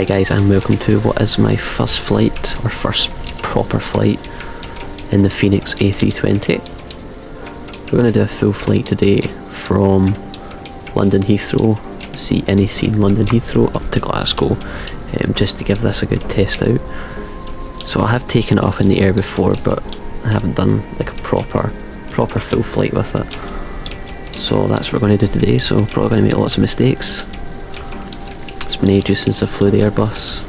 Hi guys, and welcome to what is my first flight, or first proper flight, in the Fenix A320. We're going to do a full flight today from London Heathrow, see iniScene London Heathrow, up to Glasgow, just to give this a good test out. So I have taken it up in the air before, but I haven't done like a proper full flight with it. So that's what we're going to do today, so probably going to make lots of mistakes. It's been ages since I flew the Airbus,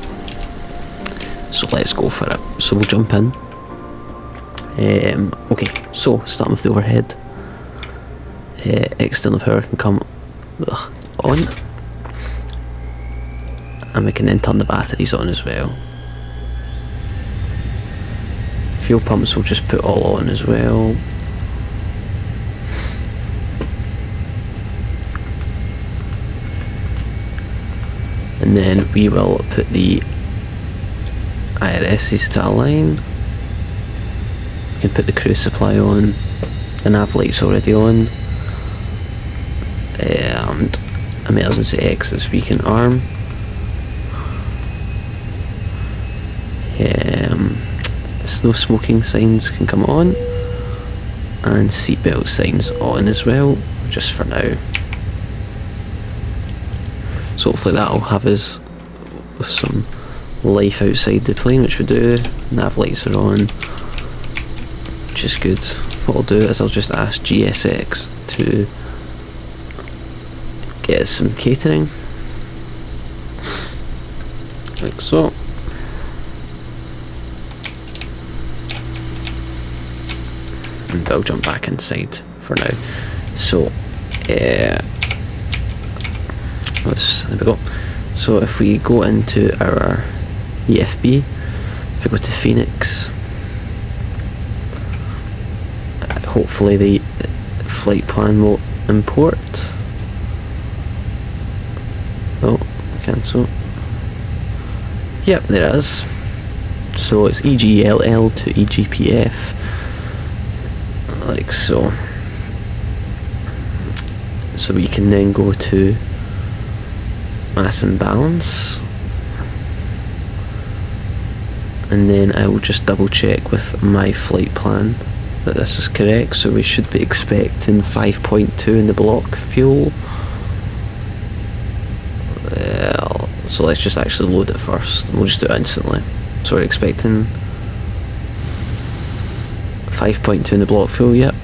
so let's go for it. So we'll jump in. Okay, so starting with the overhead. External power can come on, and we can then turn the batteries on as well. Fuel pumps we'll just put all on as well. And then we will put the IRSs to align. We can put the cruise supply on. The nav light's already on. And emergency exits we can arm. No smoking signs can come on. And seatbelt signs on as well, just for now. So hopefully that'll have us with some life outside the plane, which we do. Nav lights are on, which is good. What I'll do is I'll just ask GSX to get us some catering, like so. And I'll jump back inside for now. So, there we go. So if we go into our EFB, if we go to Phoenix, hopefully the flight plan will import. Oh, cancel. Yep, there it is. So it's EGLL to EGPF, like so. So we can then go to mass and balance, and then I will just double check with my flight plan that this is correct. So we should be expecting 5.2 in the block fuel. Well, so let's just actually load it first, and we'll just do it instantly. So we're expecting 5.2 in the block fuel, yep.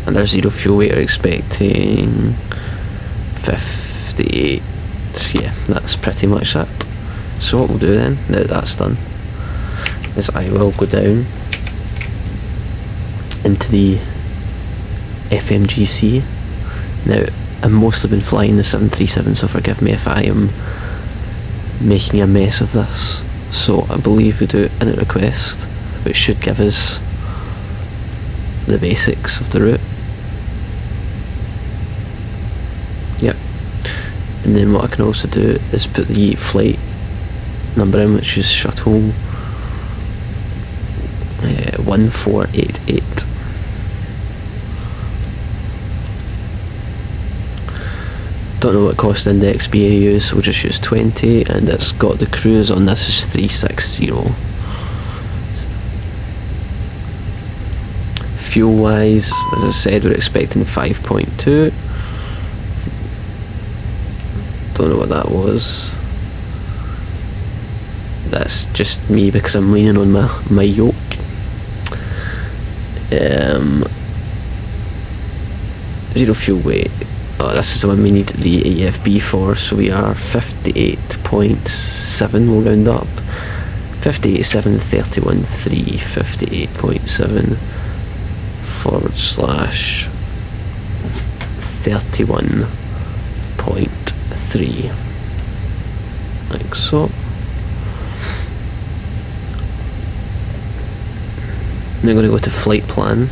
And our zero fuel weight are expecting 58. Yeah, that's pretty much it. So what we'll do then, now that that's done, is I will go down into the FMGC. Now, I've mostly been flying the 737, so forgive me if I am making a mess of this. So I believe we do init request, which should give us the basics of the route. Yep. And then what I can also do is put the flight number in, which is shuttle 1488. Don't know what cost index BA use, so we'll just use 20, and it's got the cruise on this is 360. Fuel wise, as I said, we're expecting 5.2. Don't know what that was. That's just me because I'm leaning on my Yoke. Zero fuel weight. Oh, this is the one we need the EFB for, so we are 58.7, we'll round up. 58.731.3, 58.7 /31.3, like so. Now I'm going to go to flight plan.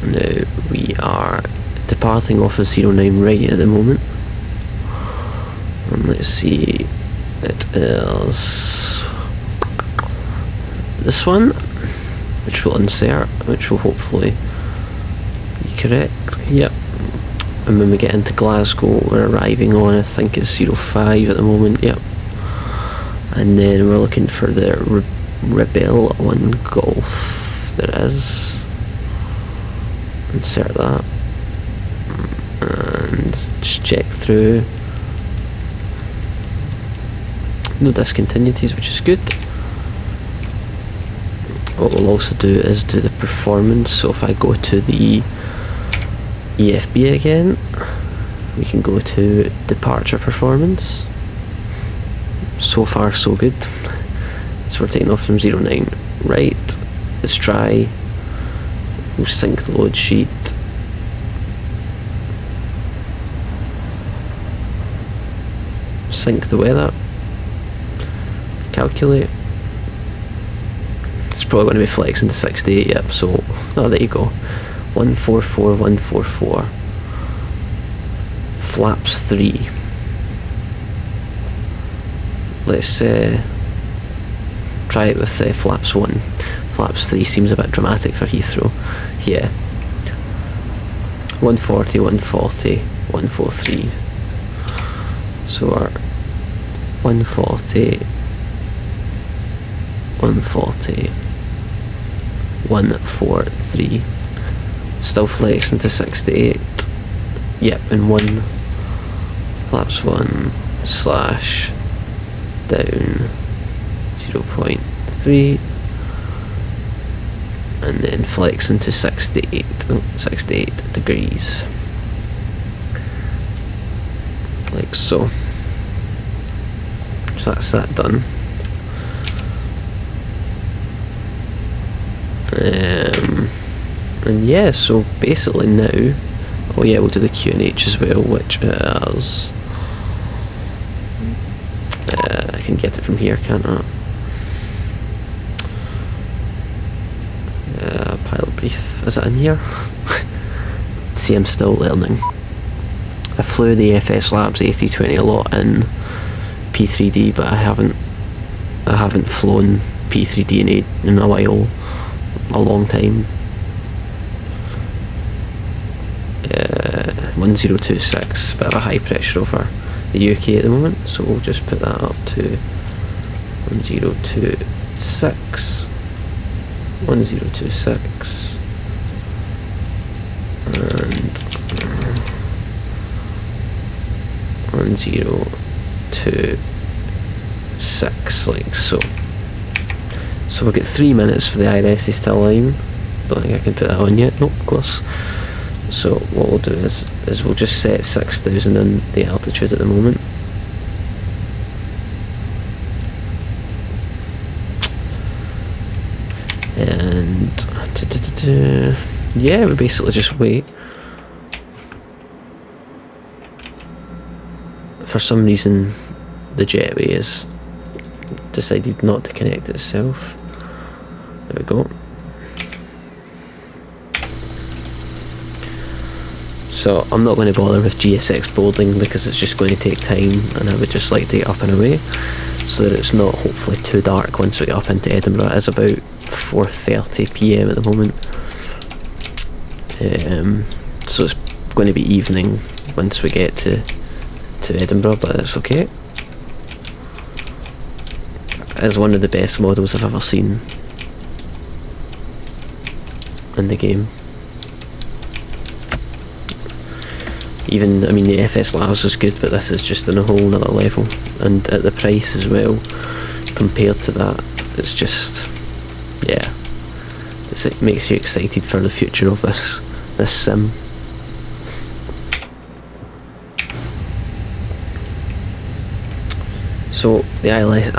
Now we are departing off of 09 right at the moment, and let's see, it is this one, which we'll insert, which will hopefully be correct. Yep. and when we get into Glasgow we're arriving on, I think it's 05 at the moment, yep. And then we're looking for the Rebel on Golf. There it is. Insert that. And just check through. No discontinuities, which is good. What we'll also do is do the performance. So if I go to the EFB again, we can go to departure performance. So far so good. So we're taking off from 09. Right, let's try. We'll sync the load sheet. Sync the weather. Calculate. It's probably going to be flexing to 68, yep, so, oh, there you go. 144, 144. Flaps 3. Let's try it with flaps 1. Flaps 3 seems a bit dramatic for Heathrow. Yeah. 140, 140, 143. So our 140, 140, 143. Still flexing to 68. Yep, and 1 flaps 1 slash down 0.3 and then flexing to 68 degrees, like so. So that's that done. And yeah, so basically now, oh yeah, we'll do the QNH as well, which is I can get it from here, can't I? Pilot brief, is it in here? See, I'm still learning. I flew the FS Labs A320 a lot in P3D, but I haven't flown P3D in a while, a long time. 1026, bit of a high pressure over the UK at the moment, so we'll just put that up to 1026, 1026, and 1026, like so. So we'll get 3 minutes for the IRSs to align. Don't think I can put that on yet. Nope, close. So what we'll do is we'll just set 6,000 in the altitude at the moment. And yeah, we basically just wait. For some reason the jetway has decided not to connect itself. There we go. So I'm not going to bother with GSX boarding because it's just going to take time, and I would just like to get up and away so that it's not hopefully too dark once we get up into Edinburgh. It's about 4:30 PM at the moment, so it's going to be evening once we get to Edinburgh, but it's okay. It's one of the best models I've ever seen in the game. Even, I mean, the FS Labs was good, but this is just on a whole nother level, and at the price as well compared to that, it's just, yeah, it makes you excited for the future of this sim. So the IRSs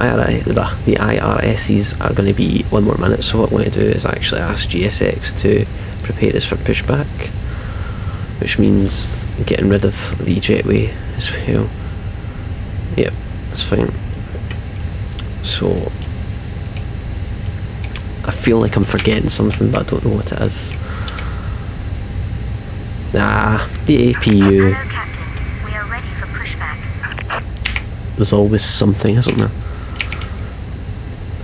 are going to be 1 more minute, so what I'm going to do is actually ask GSX to prepare us for pushback, which means getting rid of the jetway as well. Yep, that's fine. So I feel like I'm forgetting something, but I don't know what it is. The APU. We are ready for pushback. There's always something, isn't there?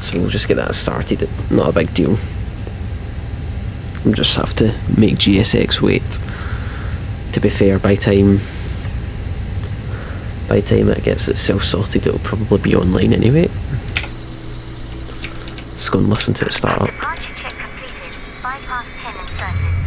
So we'll just get that started. Not a big deal. We'll just have to make GSX wait. to be fair, by time it gets itself sorted, it'll probably be online anyway. Let's go and listen to it start up. Departure check completed. Bypass pin inserted.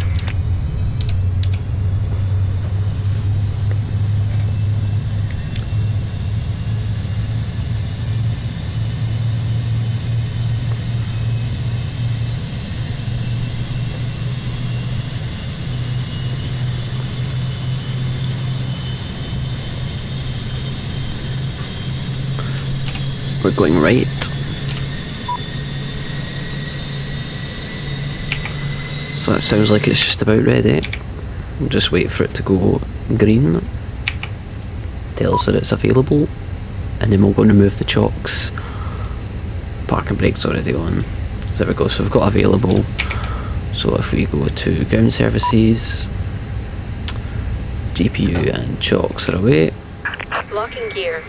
We're going right. So that sounds like it's just about ready. We'll just wait for it to go green. Tell us that it's available. And then we'll go and remove the chocks. Park and brake's already on. So there we go, so we've got available. So if we go to ground services, GPU and chocks are away. Locking gear.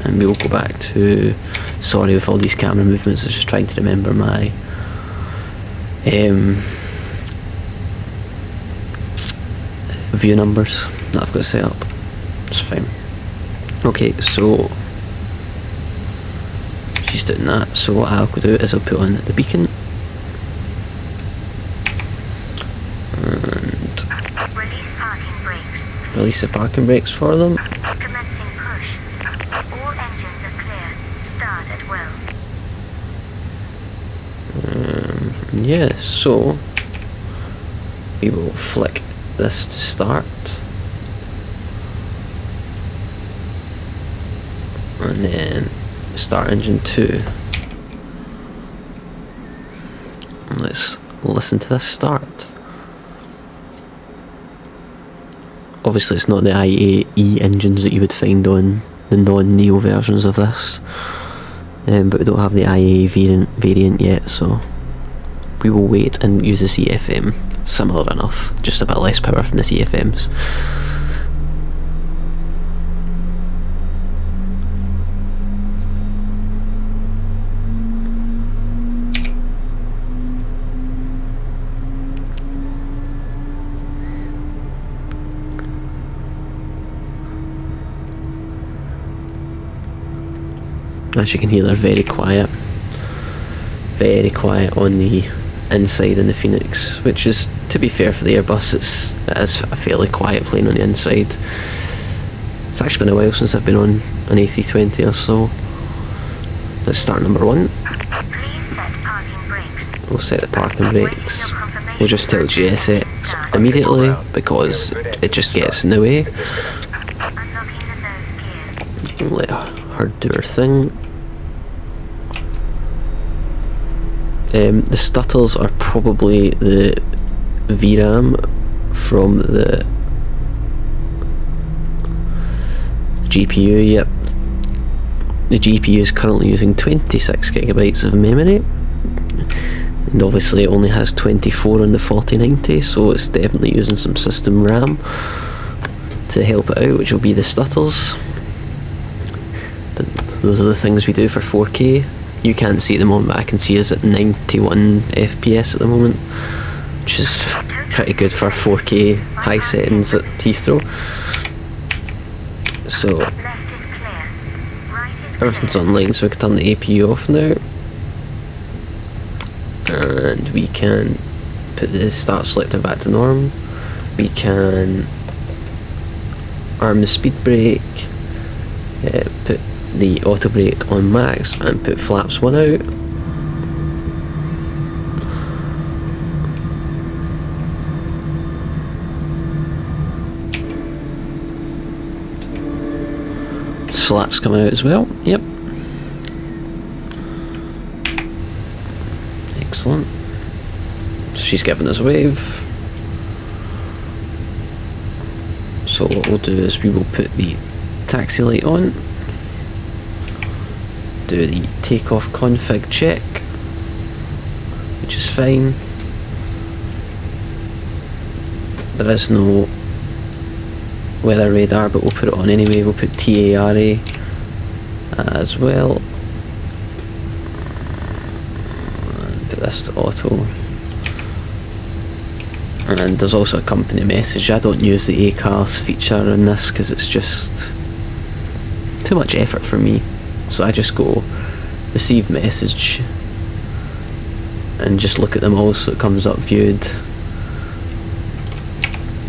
And we'll go back to, sorry with all these camera movements, I was just trying to remember my view numbers that I've got set up. It's fine. Okay, so she's doing that, so what I'll do is I'll put on the beacon and Release parking brakes. release the parking brakes for them. Commencing push. All engines are clear. Start at will. Yeah, so we will flick this to start, and then start engine 2. And let's listen to this start. Obviously it's not the IAE engines that you would find on the non-Neo versions of this, but we don't have the IAE variant yet, so we will wait and use the CFM. Similar enough, just a bit less power from the CFMs. As you can hear, they're very quiet on the inside in the Phoenix, which is, to be fair for the Airbus, it is a fairly quiet plane on the inside. It's actually been a while since I've been on an A320 or so. Let's start number 1. Please set parking brakes. We'll set the parking brakes. We'll just tell GSX immediately because it just gets in the way. Unlocking the nose gear. Let her do her thing. The stutters are probably the VRAM from the GPU, yep. The GPU is currently using 26 gigabytes of memory, and obviously it only has 24 on the 4090, so it's definitely using some system RAM to help it out, which will be the stutters. But those are the things we do for 4K. You can't see at the moment, but I can see us at 91 FPS at the moment, which is pretty good for 4K high settings at Heathrow. So Left is clear. Right is everything's online, so we can turn the APU off now, and we can put the start selector back to norm. We can arm the speed brake, put the auto brake on max, and put flaps 1 out. Slats coming out as well, yep. Excellent. She's giving us a wave. So what we'll do is we will put the taxi light on, do the takeoff config check, which is fine. There is no weather radar, but we'll put it on anyway. We'll put TARA as well, and put this to auto. And there's also a company message. I don't use the ACAS feature in this because it's just too much effort for me. So I just go receive message and just look at them all so it comes up viewed,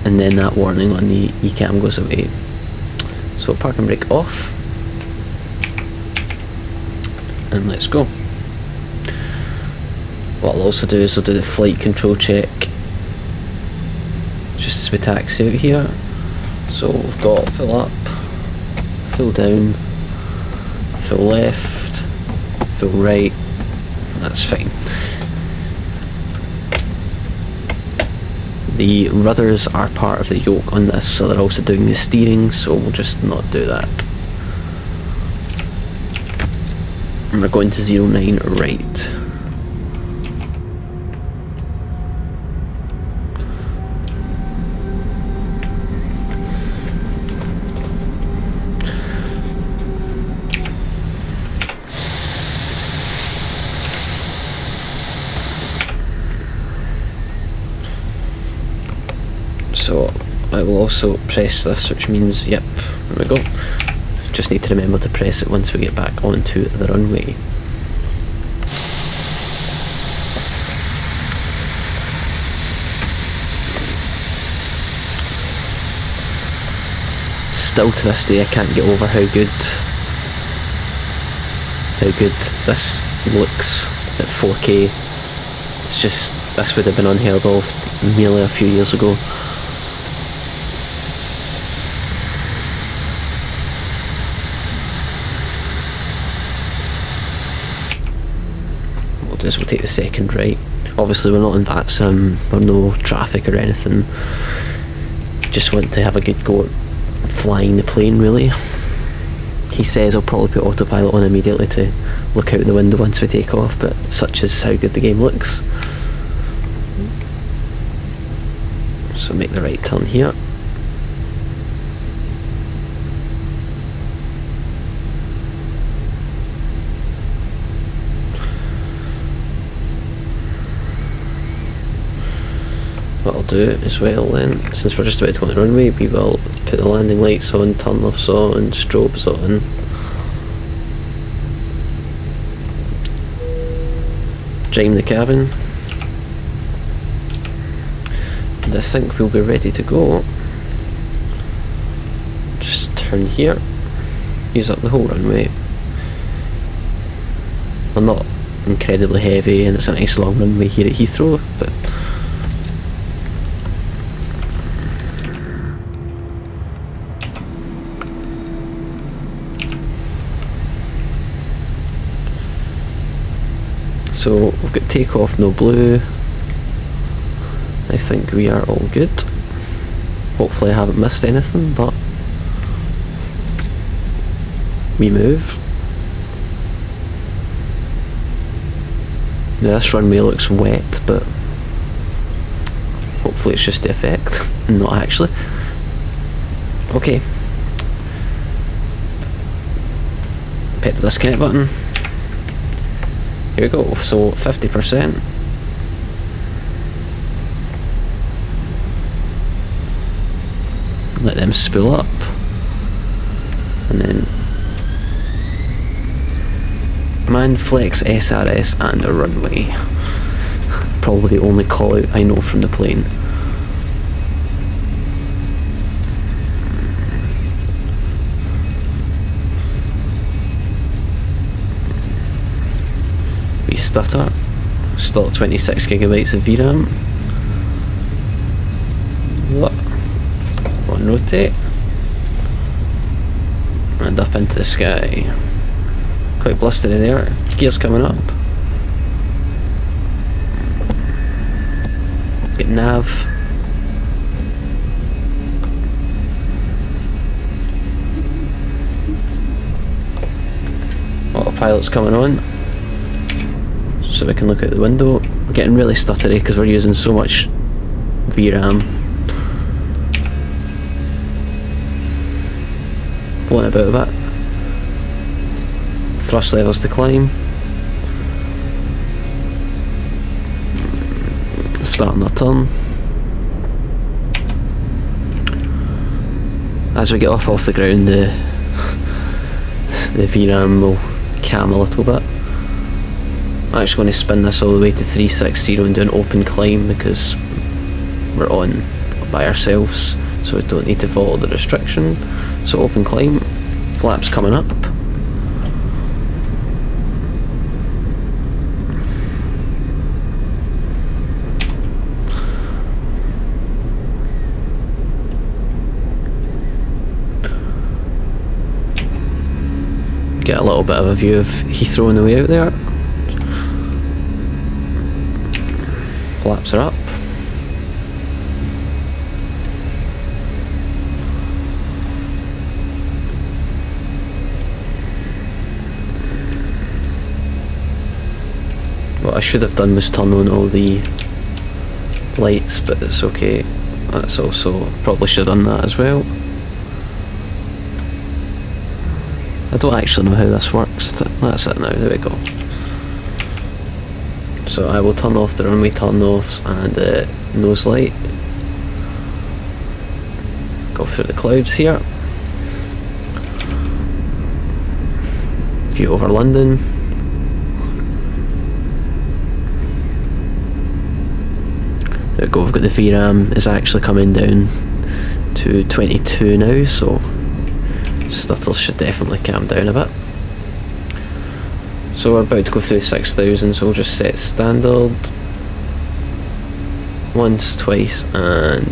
and then that warning on the eCam goes away. So park and brake off, and let's go. What I'll also do is I'll do the flight control check just as we taxi out here. So we've got full up, full down, full left, full right. That's fine. The rudders are part of the yoke on this, so they're also doing the steering, so we'll just not do that. And we're going to 09 right. So I will also press this, which means, yep, there we go. Just need to remember to press it once we get back onto the runway. Still to this day I can't get over how good this looks at 4K. It's just, this would have been unheard of merely a few years ago. We'll take the second right. Obviously we're not in that sim, we're no traffic or anything. Just want to have a good go at flying the plane really. He says I'll probably put autopilot on immediately to look out the window once we take off, but such is how good the game looks. So make the right turn here. What I'll do as well then, since we're just about to go on the runway, we will put the landing lights on, turn lifts on, strobes on. Jam the cabin. And I think we'll be ready to go. Just turn here, use up the whole runway. Well, not incredibly heavy, and it's a nice long runway here at Heathrow, but so we've got takeoff no blue. I think we are all good. Hopefully I haven't missed anything, but we move. Now this runway looks wet, but hopefully it's just the effect, not actually. Okay. Hit the disconnect button. Here we go, so 50%. Let them spool up. And then man flex SRS and a runway. Probably the only call out I know from the plane. Stutter, still at 26 gigabytes of VRAM. One rotate, and up into the sky. Quite blustery there. Gears coming up. Get nav. Autopilot's coming on, so we can look out the window. We're getting really stuttery because we're using so much VRAM. Blowing about a bit. Thrust levels to climb. Starting our turn. as we get up off the ground, the VRAM will cam a little bit. I'm actually going to spin this all the way to 360 and do an open climb because we're on by ourselves, so we don't need to follow the restriction. So open climb, flaps coming up. Get a little bit of a view of Heathrow on the way out there. Flaps are up. What I should have done was turn on all the lights, but it's okay. That's also, probably should have done that as well. I don't actually know how this works. That's it now, there we go. So I will turn off the runway turn-offs and the nose light. Go through the clouds here. View over London. There we go, we've got the VRAM is actually coming down to 22 now, so stutters should definitely calm down a bit. So we're about to go through 6,000, so we'll just set standard once, twice, and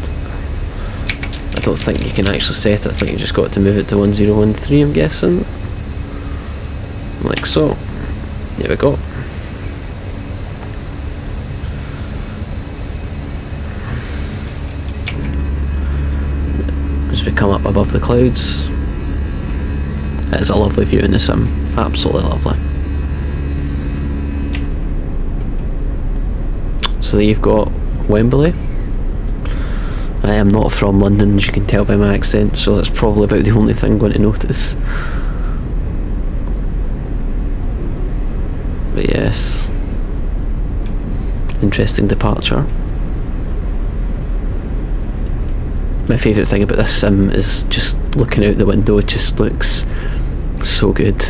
I don't think you can actually set it. I think you just got to move it to 1013, I'm guessing. Like so. There we go. As we come up above the clouds, it's a lovely view in the sim, absolutely lovely. So there you've got Wembley. I am not from London, as you can tell by my accent, so that's probably about the only thing I'm going to notice. But yes, interesting departure. My favourite thing about this sim is just looking out the window. It just looks so good,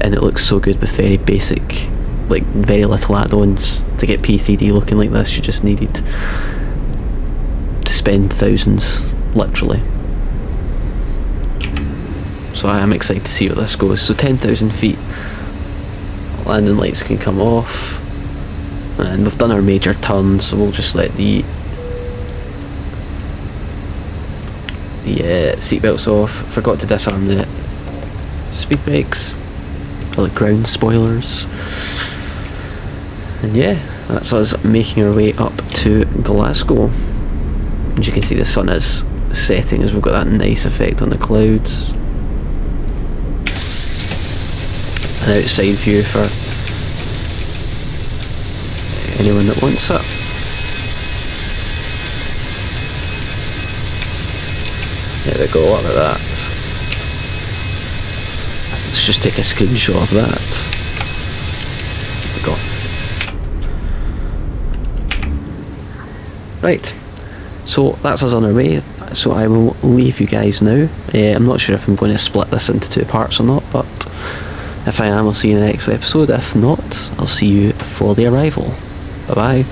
and it looks so good with very basic, like very little add-ons. To get P3D looking like this, you just needed to spend thousands, literally. So I am excited to see where this goes. So 10,000 feet, landing lights can come off, and we've done our major turn, so we'll just let the seatbelts off. Forgot to disarm the speed brakes, or the ground spoilers. And yeah, that's us making our way up to Glasgow. As you can see, the sun is setting as we've got that nice effect on the clouds. An outside view for anyone that wants it. There we go, look at that. Let's just take a screenshot of that. There we go. Right, so that's us on our way, so I will leave you guys now. I'm not sure if I'm going to split this into 2 parts or not, but if I am, I'll see you in the next episode. If not, I'll see you for the arrival. Bye bye.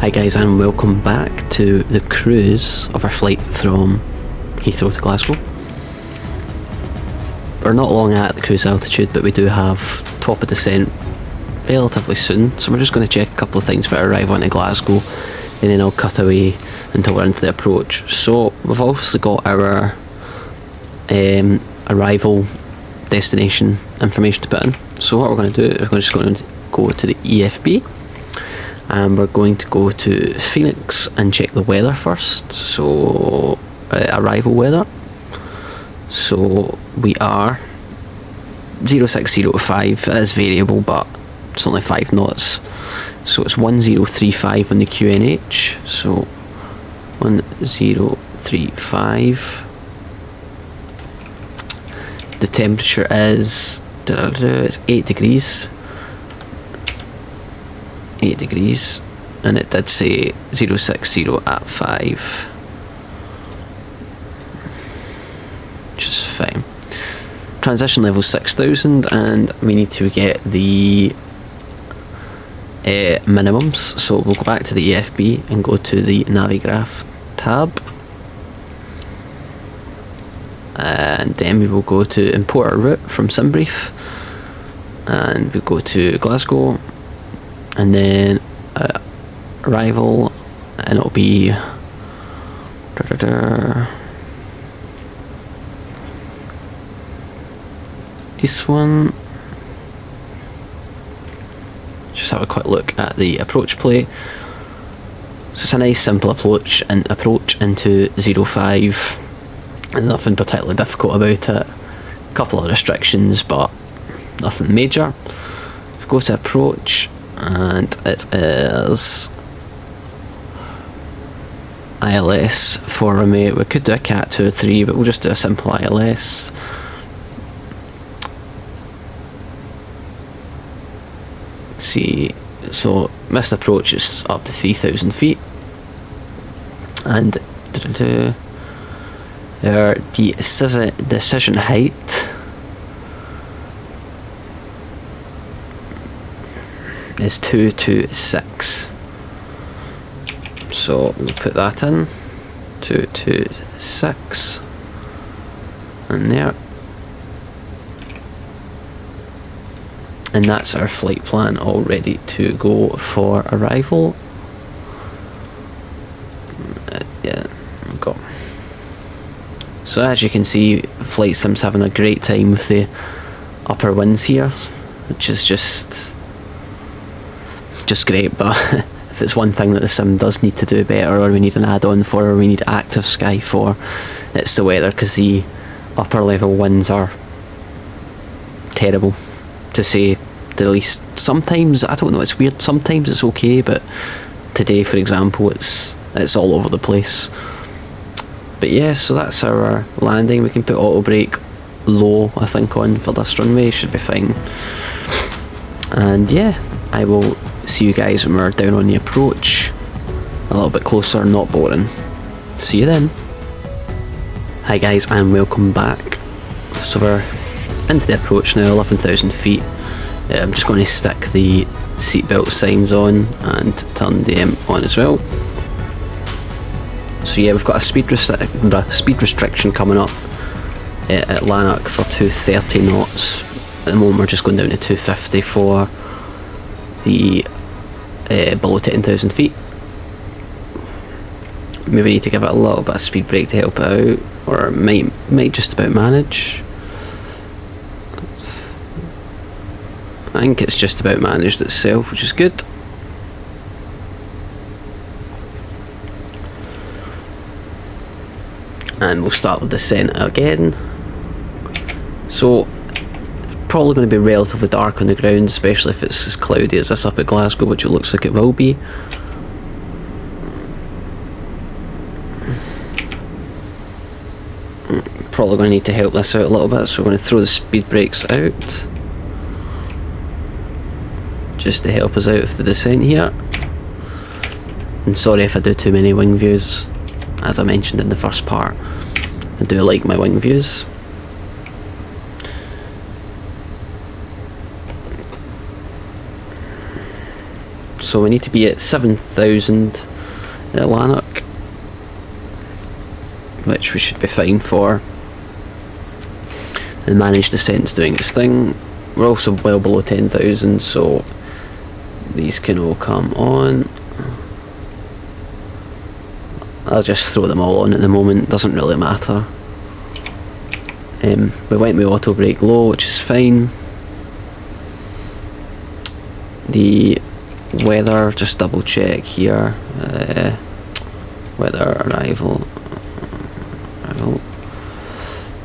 Hi guys, and welcome back to the cruise of our flight from Heathrow to Glasgow. We're not long at the cruise altitude, but we do have top of descent relatively soon, so we're just going to check a couple of things about our arrival into Glasgow and then I'll cut away until we're into the approach. So we've obviously got our arrival destination information to put in. So what we're going to do is we're just going to go to the EFB, and we're going to go to Phoenix and check the weather first. So arrival weather. So we are 0605. It is variable, but it's only 5 knots. So it's 1035 on the QNH. So 1035. The temperature is it's 8 degrees. 8 degrees, and it did say 060 at 5, which is fine. Transition level 6000, and we need to get the minimums. So we'll go back to the EFB and go to the Navigraph tab, and then we will go to import our route from SimBrief, and we go to Glasgow, and then arrival, and it'll be this one. Just have a quick look at the approach plate. So it's a nice simple approach into 05, and nothing particularly difficult about it. A couple of restrictions, but nothing major. If we go to approach, and it is ILS for remote. We could do a Cat 2 or 3, but we'll just do a simple ILS. See, so missed approach is up to 3000 feet, and our decision height is 226. So we'll put that in 226 and there, and that's our flight plan all ready to go for arrival. Yeah, we've got. So as you can see, Flight Sim's having a great time with the upper winds here, which is just great. But if it's one thing that the sim does need to do better, or we need an add-on for, or we need active sky for, it's the weather, because the upper level winds are terrible, to say the least. Sometimes, I don't know, it's weird, sometimes it's okay, but today, for example, it's all over the place. But yeah, so that's our landing. We can put auto brake low, I think, on for this runway, should be fine. And yeah, I will see you guys when we're down on the approach, a little bit closer, not boring. See you then. Hi guys, and welcome back. So we're into the approach now, 11,000 feet. I'm just going to stick the seatbelt signs on and turn them on as well. So yeah, we've got a speed restriction coming up at Lanark for 230 knots. At the moment we're just going down to 250 for the below 10,000 feet. Maybe need to give it a little bit of speed brake to help it out, or might just about manage. I think it's just about managed itself, which is good. And we'll start with the centre again. So probably going to be relatively dark on the ground, especially if it's as cloudy as this up at Glasgow, which it looks like it will be. Probably going to need to help this out a little bit, so we're going to throw the speed brakes out just to help us out with the descent here. And sorry if I do too many wing views, as I mentioned in the first part. I do like my wing views. So we need to be at 7,000 at Lanark, which we should be fine for. The managed descent's doing its thing. We're also well below 10,000, so these can all come on. I'll just throw them all on at the moment, doesn't really matter. We went with auto brake low, which is fine. The weather, just double check here. Weather arrival.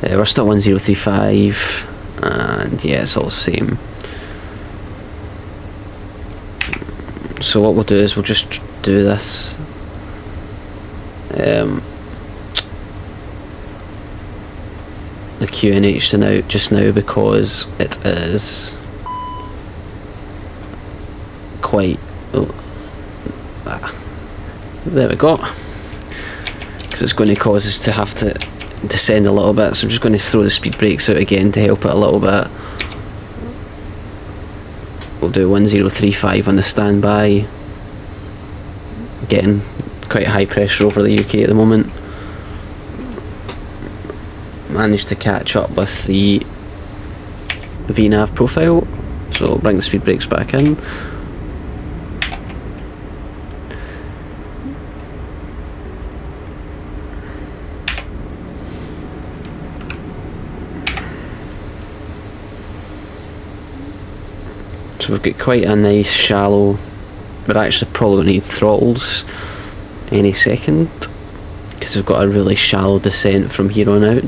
We're still 1035, and yeah, it's all the same. So what we'll do is we'll just do this. The QNH just now because it is quite. There we go. Because it's going to cause us to have to descend a little bit, so I'm just going to throw the speed brakes out again to help it a little bit. We'll do 1035 on the standby. Getting quite high pressure over the UK at the moment. Managed to catch up with the VNAV profile, so bring the speed brakes back in. So we've got quite a nice shallow, we're actually probably going to need throttles any second, because we've got a really shallow descent from here on out,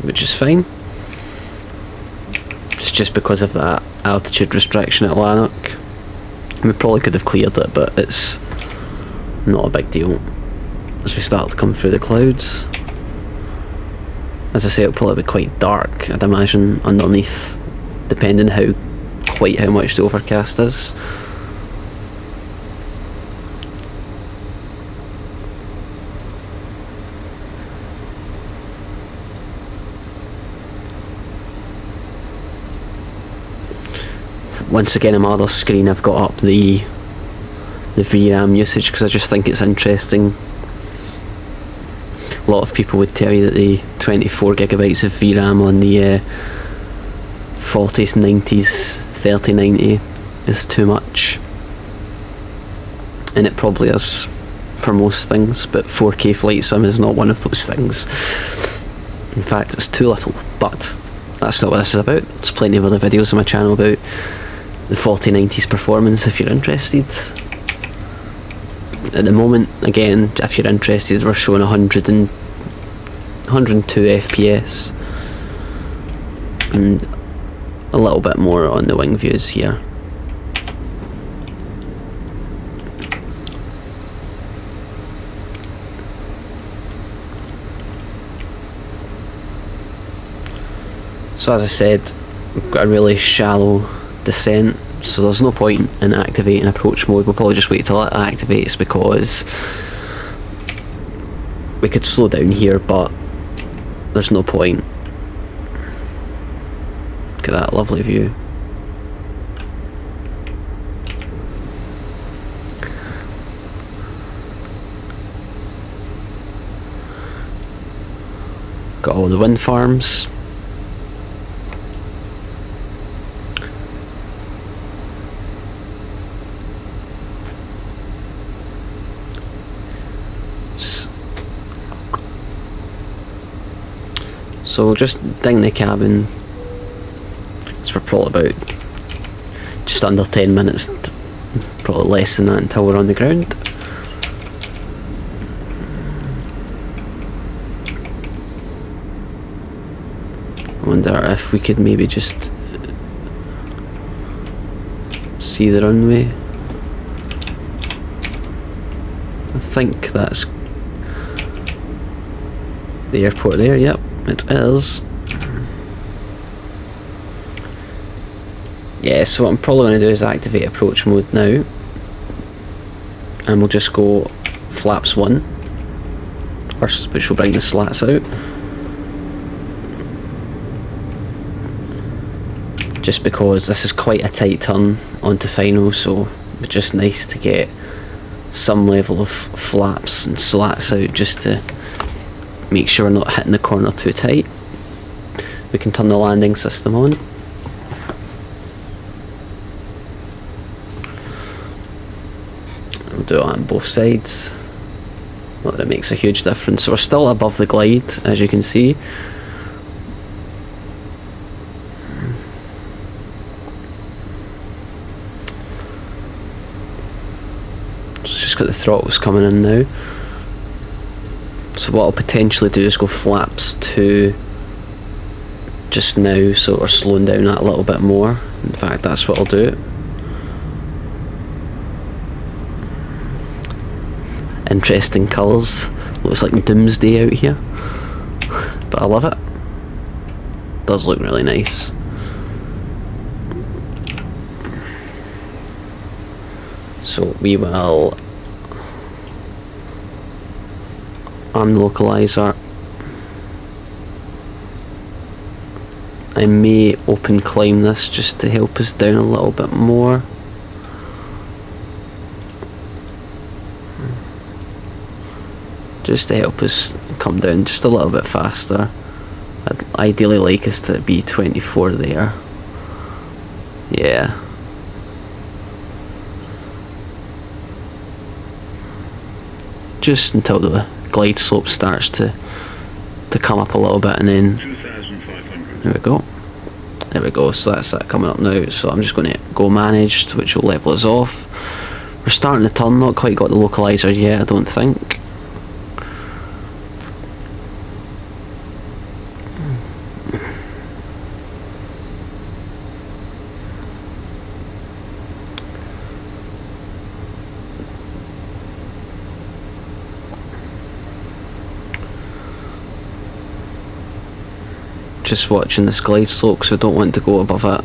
which is fine. It's just because of that altitude restriction at Lanark. We probably could have cleared it, but it's not a big deal as we start to come through the clouds. As I say, it'll probably be quite dark, I'd imagine, underneath, depending quite how much the overcast is. Once again, on my other screen I've got up the VRAM usage, because I just think it's interesting. A lot of people would tell you that the 24 gigabytes of VRAM on the 40s, 90s, 3090 is too much, and it probably is for most things, but 4K flight sim is not one of those things. In fact, it's too little, but that's not what this is about. There's plenty of other videos on my channel about the 4090's performance if you're interested. At the moment, again, if you're interested, we're showing 102 FPS and a little bit more on the wing views here. So as I said, we've got a really shallow descent, so there's no point in activating approach mode. We'll probably just wait till it activates, because we could slow down here, but there's no point. Look at that lovely view. Got all the wind farms. So we'll just ding the cabin. So we're probably about just under 10 minutes, probably less than that, until we're on the ground. I wonder if we could maybe just see the runway. I think that's the airport there, yep. It is. Yeah, so what I'm probably going to do is activate approach mode now, and we'll just go flaps 1, which will bring the slats out. Just because this is quite a tight turn onto final, so it's just nice to get some level of flaps and slats out just to make sure we're not hitting the corner too tight. We can turn the landing system on. We'll do it on both sides. Not that it makes a huge difference. So we're still above the glide, as you can see. Just got the throttles coming in now. So what I'll potentially do is go flaps 2 just now, so we're slowing down that a little bit more. In fact, that's what I'll do. Interesting colours. Looks like doomsday out here. But I love it. Does look really nice. So we will arm the localizer. I may open climb this just to help us down a little bit more. Just to help us come down just a little bit faster. I'd ideally like us to be 24 there. Yeah. Just until the glide slope starts to come up a little bit, and then there we go. There we go. So that's that coming up now. So I'm just going to go managed, which will level us off. We're starting to turn. Not quite got the localizer yet, I don't think. Just watching this glide slope because we don't want to go above it.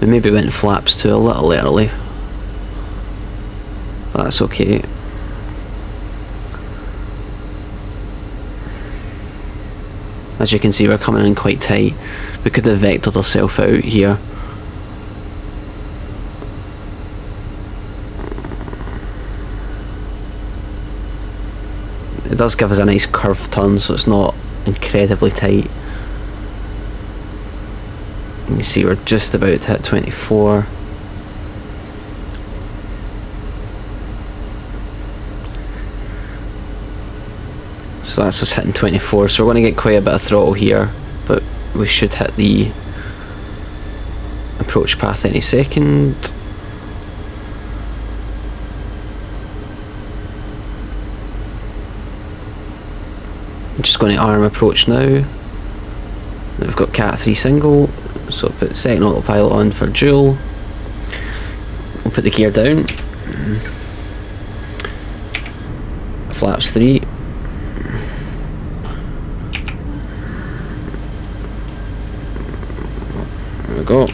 We maybe went flaps 2 a little early, but that's okay. As you can see, we're coming in quite tight. We could have vectored ourselves out here. It does give us a nice curved turn, so it's not incredibly tight. You see we're just about to hit 24. So that's us hitting 24, so we're going to get quite a bit of throttle here, but we should hit the approach path any second. I'm just going to arm approach now. We've got Cat 3 single, so I'll put second autopilot on for dual. We'll put the gear down. Flaps 3. There we go.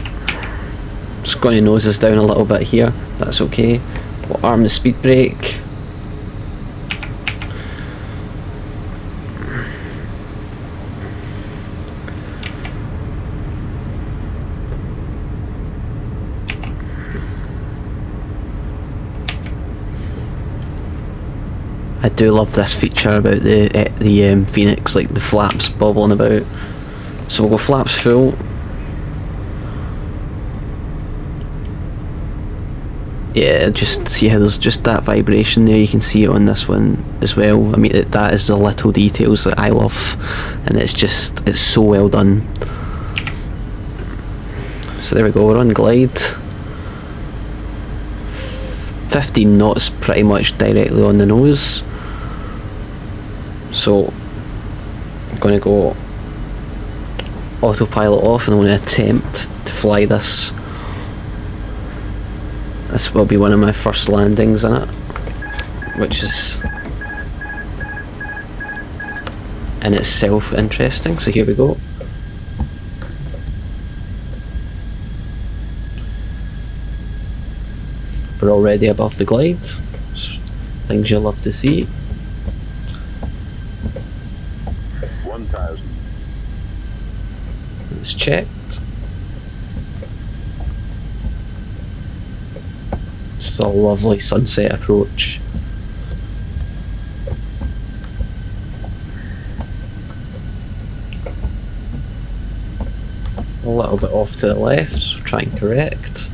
Just going to nose us down a little bit here, that's okay. We'll arm the speed brake. I do love this feature about the Fenix, like the flaps bobbling about. So we'll go flaps full. Yeah, just see how there's just that vibration there. You can see it on this one as well. I mean, that is the little details that I love, and it's so well done. So there we go, we're on glide. 15 knots pretty much directly on the nose. So I'm going to go autopilot off, and I'm going to attempt to fly this. This will be one of my first landings in it, which is in itself interesting. So here we go. We're already above the glide. Things you'll love to see. 1000. It's checked. It's a lovely sunset approach. little bit off to the left, so try and correct.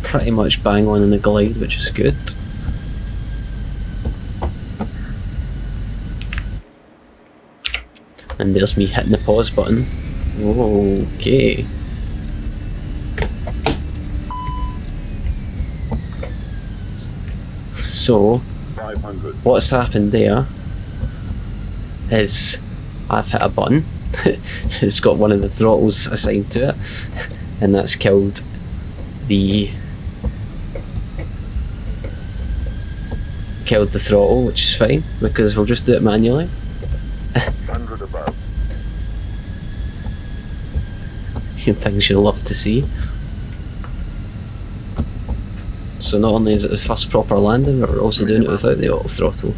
Pretty much bang on in the glide, which is good. And there's me hitting the pause button. Okay. So, 500. what's happened there is I've hit a button. It's got one of the throttles assigned to it, and that's killed the throttle, which is fine because we'll just do it manually. 100 above. Things you'll love to see. So not only is it the first proper landing, but we're also doing it without the auto throttle.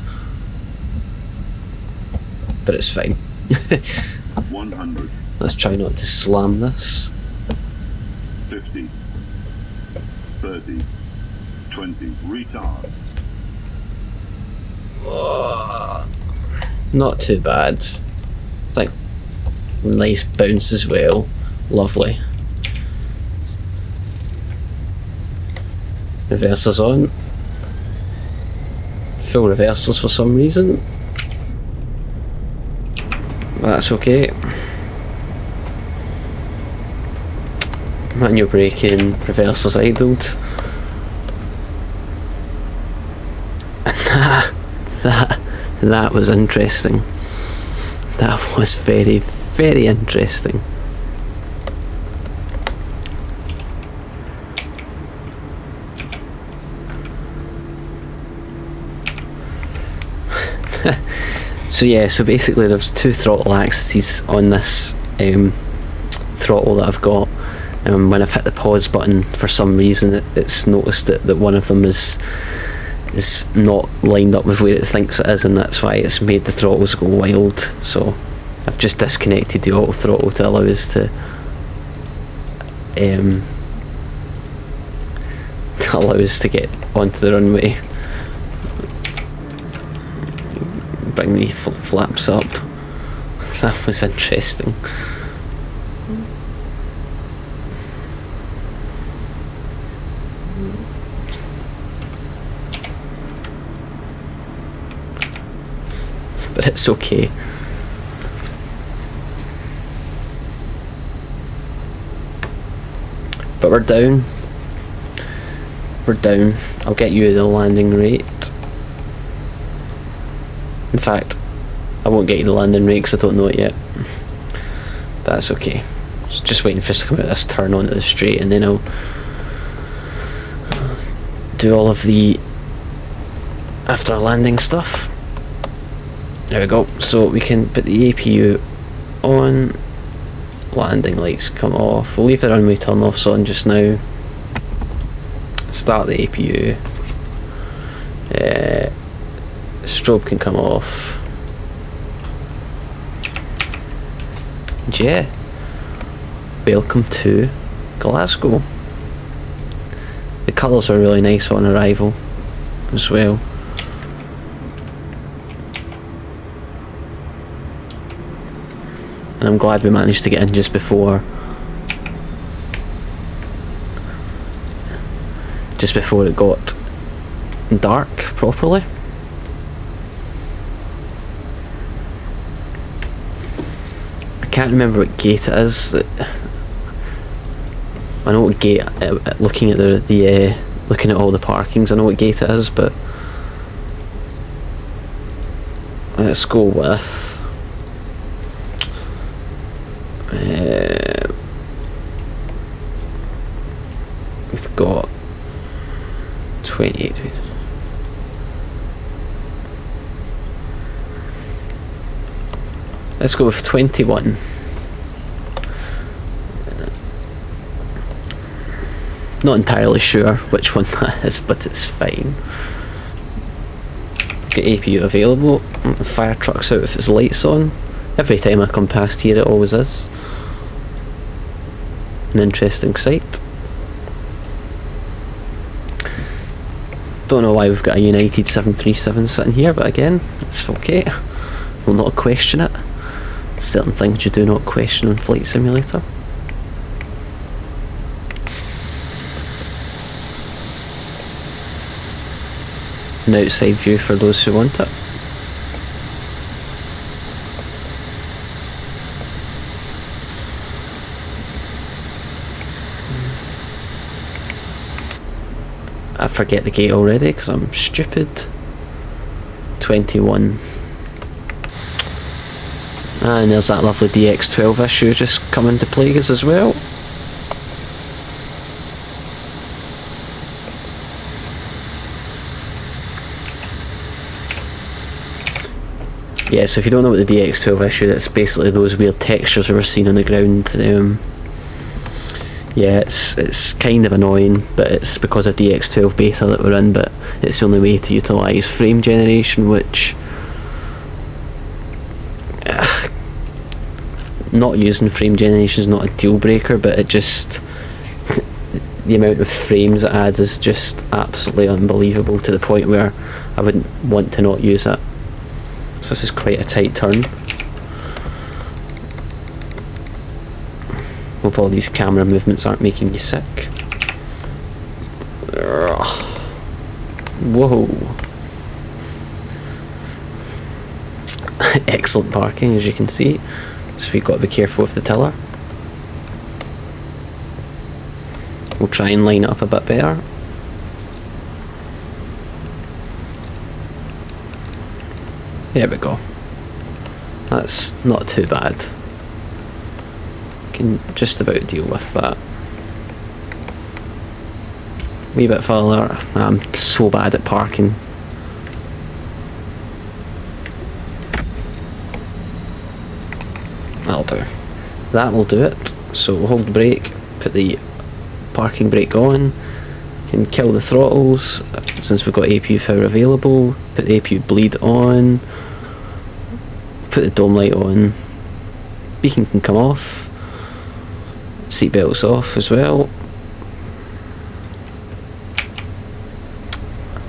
But it's fine. 100. Let's try not to slam this. 50. 30. 20. Retard. Not too bad. It's like nice bounce as well. Lovely. Reversers on. Full reversers for some reason. That's okay. Manual braking, reversers idled. And that was interesting. That was very, very interesting. So yeah, so basically there's two throttle axes on this throttle that I've got. When I've hit the pause button, for some reason it's noticed that one of them is not lined up with where it thinks it is, and that's why it's made the throttles go wild. So I've just disconnected the auto throttle to allow us to get onto the runway. Bring the flaps up. That was interesting. But it's okay. But we're down. We're down. I'll get you the landing rate. In fact, I won't get you the landing rate because I don't know it yet. But that's okay. Just waiting for us to come out this turn onto the straight, and then I'll do all of the after landing stuff. There we go. So we can put the APU on. Landing lights come off. We'll leave the runway turn offs on just now. Start the APU. Strobe can come off. And yeah, welcome to Glasgow. The colours are really nice on arrival as well. And I'm glad we managed to get in just before it got dark properly. I can't remember what gate it is. I know what gate. Looking at looking at all the parkings, I know what gate it is, but let's go with. We've got 28. Let's go with 21. Not entirely sure which one that is, but it's fine. Got APU available. Fire truck's out if its lights on. Every time I come past here it always is. An interesting sight. Don't know why we've got a United 737 sitting here, but again, it's okay. We'll not question it. Certain things you do not question on Flight Simulator. An outside view for those who want it. I forget the gate already because I'm stupid. 21. And there's that lovely DX12 issue just coming to plague us as well. Yeah, so if you don't know what the DX12 issue, it's basically those weird textures we're seeing on the ground. Yeah, it's kind of annoying, but it's because of DX12 beta that we're in, but it's the only way to utilise frame generation, which not using frame generation is not a deal breaker, but it just the amount of frames it adds is just absolutely unbelievable, to the point where I wouldn't want to not use it. So this is quite a tight turn. Hope all these camera movements aren't making you sick. Whoa. Excellent parking, as you can see. So we've got to be careful with the tiller. We'll try and line it up a bit better. There we go. That's not too bad. Can just about deal with that. Wee bit further. I'm so bad at parking. That'll do. That will do it. So we'll hold the brake, put the parking brake on, and kill the throttles since we've got APU power available. Put the APU bleed on. Put the dome light on. Beacon can come off. Seatbelts off as well.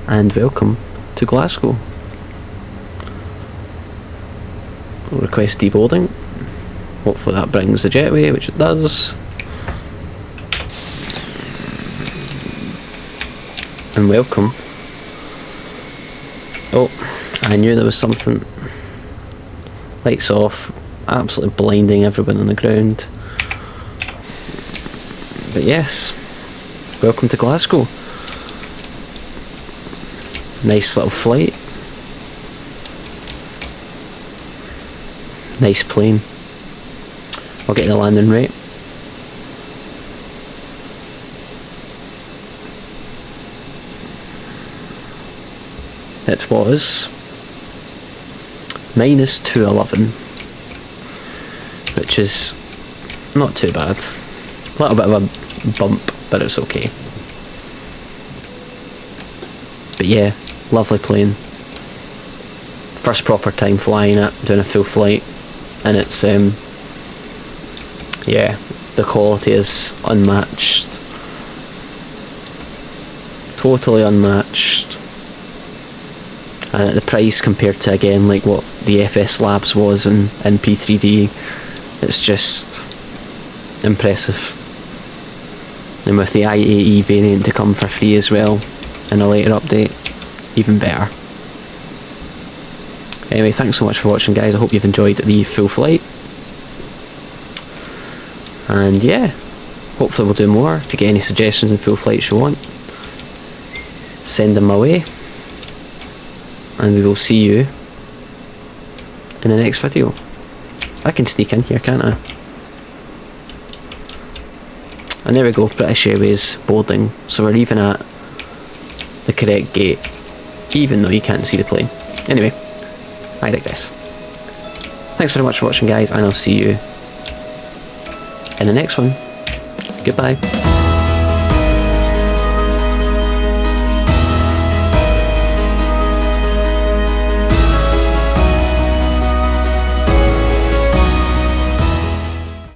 And welcome to Glasgow. We'll request deboarding. Hopefully that brings the jetway, which it does. And welcome. Oh, I knew there was something. Lights off, absolutely blinding everyone on the ground. But yes, welcome to Glasgow. Nice little flight. Nice plane. I'll get the landing rate. It was minus 211, which is not too bad. A little bit of a bump, but it's okay. But yeah, lovely plane. First proper time flying it, doing a full flight, and it's yeah, the quality is unmatched. Totally unmatched. And at the price compared to, again, like what the FS Labs was in P3D, it's just impressive. And with the IAE variant to come for free as well in a later update, even better. Anyway, thanks so much for watching, guys. I hope you've enjoyed the full flight. And yeah, hopefully we'll do more. If you get any suggestions in full flights you want, send them my way. And we will see you in the next video. I can sneak in here, can't I? And there we go, British Airways boarding. So we're even at the correct gate, even though you can't see the plane. Anyway, I digress. Thanks very much for watching, guys, and I'll see you in the next one. Goodbye.